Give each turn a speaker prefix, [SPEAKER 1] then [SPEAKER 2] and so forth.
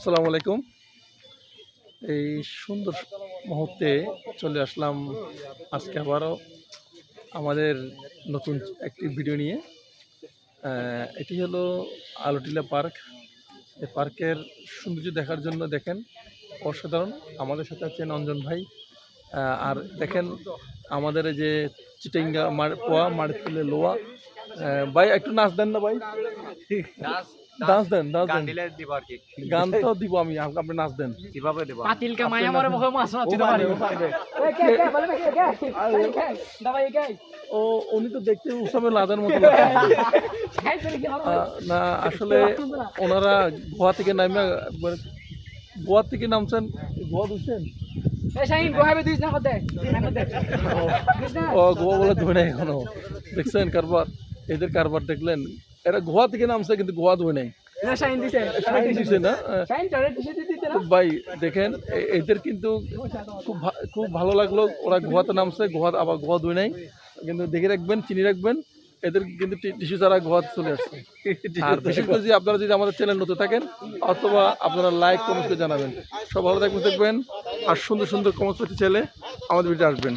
[SPEAKER 1] আসসালামু আলাইকুম। এই সুন্দর মুহূর্তে চলে আসলাম আজকে আবারও আমাদের নতুন একটি ভিডিও নিয়ে। এটি হলো আলোটিলা পার্ক। এই পার্কের সৌন্দর্য দেখার জন্য দেখেন অসাধারণ। আমাদের সাথে আছেন অঞ্জন ভাই। আর দেখেন আমাদের এই যে চিটেঙ্গা পোয়া মাড়িতুলে লোয়া। ভাই একটু নাচ দেন না ভাই, ডান্স দেন গান তো দিব আমি, আপনি নাচ দেন
[SPEAKER 2] কিভাবে দেব?
[SPEAKER 3] পাতিলকে মায়া মরে মুখে মাছ না দিতে পারি
[SPEAKER 1] ও উনি তো দেখতে উসামে লাদার মতো না। আসলে ওনারা গোয়া থেকে নামে গোয়া থেকে নামছেন, গোয়া বুঝছেন? ও গোয়া বলে ধরে নাই এখনো। দেখছেন কারবার, এদের কারবার দেখলেন? এরা গোয়া থেকে নামছে কিন্তু গোয়া ধরে নাই দিছে না। ভাই দেখেন এদের কিন্তু খুব ভালো লাগলো, ওরা গোয়াতে নামছে, গোয়া আবার গোয়া ধুই নাই। কিন্তু দেখে রাখবেন, চিনি রাখবেন, এদের কিন্তু টিস্যু ছাড়া গোয়াতে চলে আসছে। আর বিশেষ করে যে আপনারা যদি আমাদের চ্যানেল নতুন থাকেন অথবা আপনারা লাইক কমেন্ট করে জানাবেন। সব ভালো থাকবেন আর সুন্দর সুন্দর কমেন্ট করতে চাইলে আমাদের ভিডিও আসবেন।